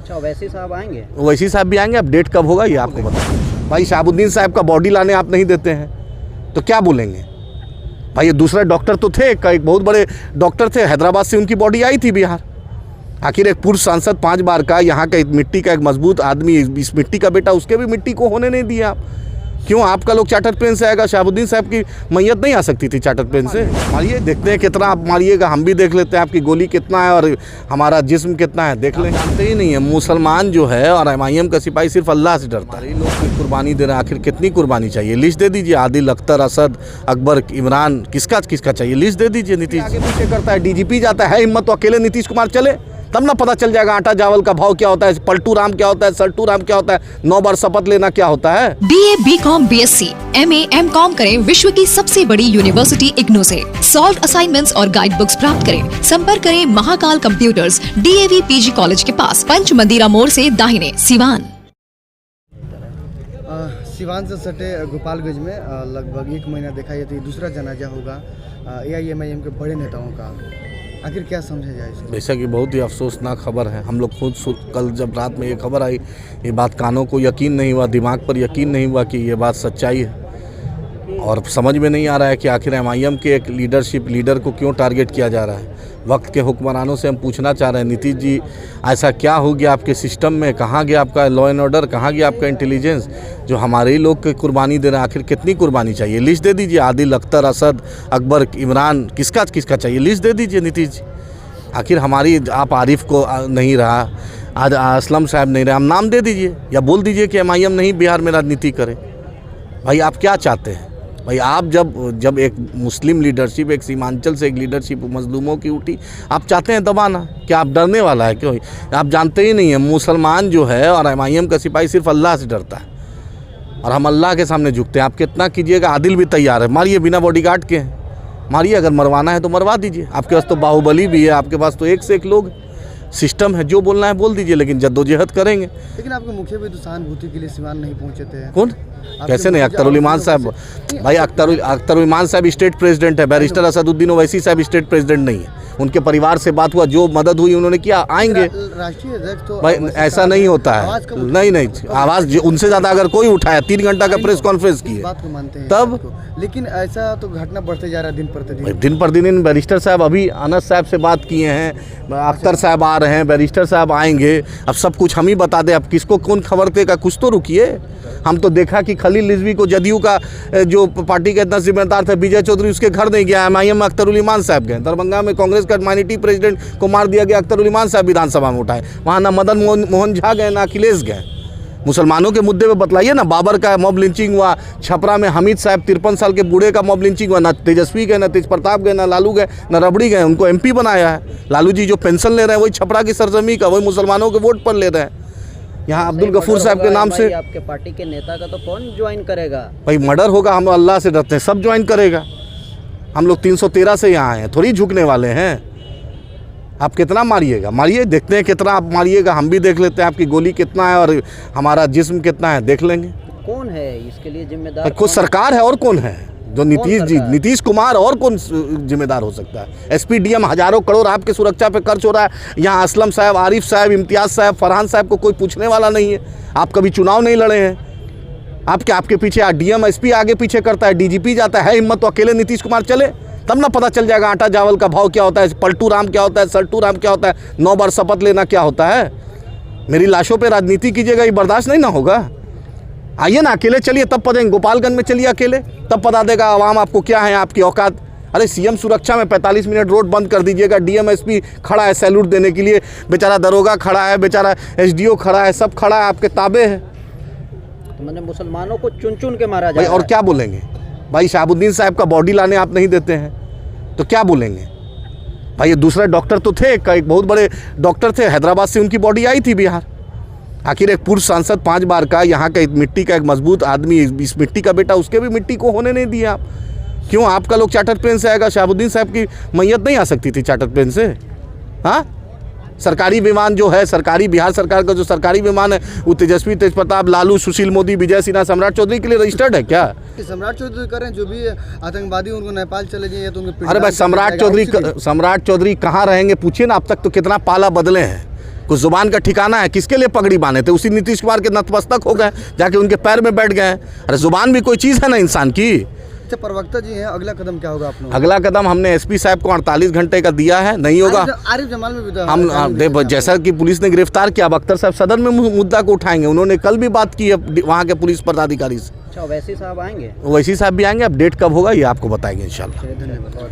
अच्छा, ओवैसी साहब आएंगे? ओवैसी साहब भी आएंगे। अब डेट कब होगा ये आपको बताओ। भाई शहाबुद्दीन साहब का बॉडी लाने आप नहीं देते हैं तो क्या बोलेंगे? भाई ये दूसरे डॉक्टर तो थे, एक बहुत बड़े डॉक्टर थे, हैदराबाद से उनकी बॉडी आई थी बिहार। आखिर एक पूर्व सांसद 5 बार का, यहाँ का मिट्टी का एक मजबूत आदमी, इस मिट्टी का बेटा, उसके भी मिट्टी को होने नहीं दिया आप। क्यों आपका लोग चार्टर प्लेन से आएगा? शहाबुद्दीन साहब की मैयत नहीं आ सकती थी चार्टर प्लेन से? मारिए, देखते हैं कितना आप मारिएगा, हम भी देख लेते हैं आपकी गोली कितना है और हमारा जिस्म कितना है, देख लें। जानते ही नहीं है मुसलमान जो है और MIM का सिपाही सिर्फ अल्लाह से डरता है। लोग की कुर्बानी दे रहे हैं, आखिर कितनी कुर्बानी चाहिए? लिस्ट दे दीजिए, आदिल, अख्तर, असद, अकबर, इमरान, किसका चाहिए? लिस्ट दे दीजिए। नीतीश आगे पीछे करता है, DGP जाता है, हिम्मत तो अकेले नीतीश कुमार चले तब ना पता चल जाएगा आटा चावल का भाव क्या होता है, पलटू राम क्या होता है, सल्टू राम क्या होता है, 9 बार शपथ लेना क्या होता है। BA, BCom, BSc, MA, MCom करें विश्व की सबसे बड़ी यूनिवर्सिटी इग्नू से। सॉल्व असाइनमेंट्स और गाइड बुक्स प्राप्त करें। संपर्क करें Mahakal computers, DAV PG college के पास, पंच मंदिरा मोड़ से दाहिने, सिवान। सिवान से सटे गोपालगंज में लगभग 1 महीना देखा जाए तो दूसरा जनाजा होगा AIMIM के बड़े नेताओं का। आखिर क्या समझा जाए इसको? वैसा कि बहुत ही अफसोसनाक खबर है। हम लोग खुद कल जब रात में ये खबर आई, ये बात कानों को यकीन नहीं हुआ, दिमाग पर यकीन नहीं हुआ कि ये बात सच्चाई है। और समझ में नहीं आ रहा है कि आखिर MIM के एक लीडर को क्यों टारगेट किया जा रहा है। वक्त के हुक्मरानों से हम पूछना चाह रहे हैं, नीतीश जी ऐसा क्या हो गया आपके सिस्टम में? कहाँ गया आपका लॉ एंड ऑर्डर? कहाँ गया आपका इंटेलिजेंस जो हमारे ही लोग की कुर्बानी दे रहे हैं? आखिर कितनी कुर्बानी चाहिए? लिस्ट दे दीजिए। आदिल, अख्तर, असद, अकबर, इमरान, किसका चाहिए? लिस्ट दे दीजिए नीतीश जी। आखिर हमारी आप आरिफ को नहीं रहा, आज असलम साहब नहीं रहे, हम नाम दे दीजिए या बोल दीजिए कि MIM नहीं बिहार में राजनीति करे। भाई आप क्या चाहते हैं? भाई आप जब एक मुस्लिम लीडरशिप, एक सीमांचल से एक लीडरशिप मजलूमों की उठी, आप चाहते हैं दबाना? क्या आप डरने वाला है? क्यों? आप जानते ही नहीं है मुसलमान जो है और MIM का सिपाही सिर्फ अल्लाह से डरता है और हम अल्लाह के सामने झुकते हैं। आप कितना कीजिएगा, आदिल भी तैयार है, मारिए, बिना बॉडीगार्ड के हैं, मारिए। अगर मरवाना है तो मरवा दीजिए। आपके पास तो बाहुबली भी है, आपके पास तो एक से एक लोग सिस्टम है, जो बोलना है बोल दीजिए, लेकिन जद्दोजहद करेंगे। लेकिन आपके मुखिया भी तो सहानुभूति के लिए सिवान नहीं पहुंचे थे। कौन? कैसे नहीं? अख्तरुल इमान साहब। भाई अख्तरुल इमान साहब स्टेट प्रेसिडेंट है, बैरिस्टर असदुद्दीन ओवैसी साहब स्टेट प्रेसिडेंट नहीं है। उनके परिवार से बात हुआ, जो मदद हुई उन्होंने किया, आएंगे। राष्ट्रीय अध्यक्ष तो भाई ऐसा नहीं होता है, नहीं आवाज़ उनसे ज़्यादा अगर कोई उठाया, 3 घंटा का प्रेस कॉन्फ्रेंस की बात को मानते हैं तब। लेकिन ऐसा तो घटना बढ़ते जा रहा है दिन पर दिन। इन बैरिस्टर साहब अभी अनस साहब से बात किए हैं, अख्तर साहब आ रहे हैं, बैरिस्टर साहब आएंगे। अब सब कुछ हम ही बता दें, अब किसको कौन खबर देगा? कुछ तो रुकिए। हम तो देखा कि खलील रिजवी को जदयू का जो पार्टी का इतना जिम्मेदार था विजय चौधरी, उसके घर नहीं गया। MIM में अख्तरुल इमान साहब गए। दरभंगा में कांग्रेस का माइनॉरिटी प्रेसिडेंट को मार दिया गया, अख्तरुल इमान साहब विधानसभा में उठाए। वहाँ ना मदन मोहन झा गए, ना अखिलेश गए। मुसलमानों के मुद्दे पे बतलाइए ना। बाबर का मॉब लिंचिंग हुआ, छपरा में हमीद साहब 53 साल के बूढ़े का मॉब लिंचिंग हुआ, ना तेजस्वी गए, ना तेज प्रताप गए, ना लालू गए, ना रबड़ी गए। उनको MP बनाया है। लालू जी जो पेंशन ले रहे हैं वही छपरा की सरजमी का, वही मुसलमानों के वोट पर ले रहे हैं। यहाँ अब्दुल गफूर साहब के नाम से आपके पार्टी के नेता का तो कौन ज्वाइन करेगा? भाई मर्डर होगा, हम अल्लाह से डरते हैं, सब ज्वाइन करेगा। हम लोग 313 से यहाँ आए हैं, थोड़ी झुकने वाले हैं। आप कितना मारिएगा, मारिए, देखते हैं कितना आप मारिएगा, हम भी देख लेते हैं आपकी गोली कितना है और हमारा जिस्म कितना है, देख लेंगे। कौन है इसके लिए जिम्मेदार? कुछ सरकार है और कौन है? जो नीतीश कुमार, और कौन जिम्मेदार हो सकता है? SP DM हजारों करोड़ आपके सुरक्षा पे खर्च हो रहा है। यहाँ असलम साहब, आरिफ साहब, इम्तियाज़ साहब, फरहान साहब को कोई पूछने वाला नहीं है। आप कभी चुनाव नहीं लड़े हैं। आपके पीछे DM SP आगे पीछे करता है, DGP जाता है, हिम्मत तो अकेले नीतीश कुमार चले तब ना पता चल जाएगा आटा चावल का भाव क्या होता है, पलटू राम क्या होता है, सल्टू राम क्या होता है, 9 बार शपथ लेना क्या होता है। मेरी लाशों पे राजनीति कीजिएगा, ये बर्दाश्त नहीं ना होगा। आइए ना, अकेले चलिए तब पता, गोपालगंज में चलिए अकेले, तब पता देगा आवाम आपको क्या है, आपकी औकात। अरे CM सुरक्षा में 45 मिनट रोड बंद कर दीजिएगा। DM SP खड़ा है सैल्यूट देने के लिए, बेचारा दरोगा खड़ा है, बेचारा SDO खड़ा है, सब खड़ा है, आपके ताबे है। तो मैंने मुसलमानों को चुन चुन के मारा जाए और क्या बोलेंगे? भाई शहाबुद्दीन साहब का बॉडी लाने आप नहीं देते हैं तो क्या बोलेंगे? भाई ये दूसरे डॉक्टर तो थे, एक बहुत बड़े डॉक्टर थे, हैदराबाद से उनकी बॉडी आई थी बिहार। आखिर एक पूर्व सांसद 5 बार का, यहाँ का मिट्टी का एक मजबूत आदमी, इस मिट्टी का बेटा, उसके भी मिट्टी को होने नहीं दिया आप। क्यों आपका लोग चार्टर प्लेन से आएगा? शहाबुद्दीन साहब की मैयत नहीं आ सकती थी चार्टर प्लेन से? हाँ, सरकारी विमान जो है, सरकारी बिहार सरकार का जो सरकारी विमान है, वो तेजस्वी, तेज प्रताप, लालू, सुशील मोदी, विजय सिन्हा, सम्राट चौधरी के लिए रजिस्टर्ड है क्या? सम्राट चौधरी करें, जो भी आतंकवादी उनको नेपाल चले जाइए तो उनके। अरे भाई सम्राट चौधरी कहाँ रहेंगे? पूछिए ना, अब तक तो कितना पाला बदले हैं। कुछ जुबान का ठिकाना है? किसके लिए पगड़ी बांधे थे? उसी नीतीश कुमार के नतमस्तक हो गए, जाके उनके पैर में बैठ गए। अरे जुबान भी कोई चीज़ है ना इंसान की। अच्छा, प्रवक्ता जी हैं, अगला कदम क्या होगा आप लोगों का? अगला कदम हमने एसपी साहब को 48 घंटे का दिया है, नहीं होगा आरिफ जमाल में भी तो हम जैसा कि पुलिस ने गिरफ्तार किया, अब अख्तर साहब सदन में मुद्दा को उठाएंगे। उन्होंने कल भी बात की है वहाँ के पुलिस पदाधिकारी से। अच्छा, वैसे साहब आएंगे? वैसी साहब भी आएंगे। अब डेट कब होगा ये आपको बताएंगे इंशाल्लाह। धन्यवाद।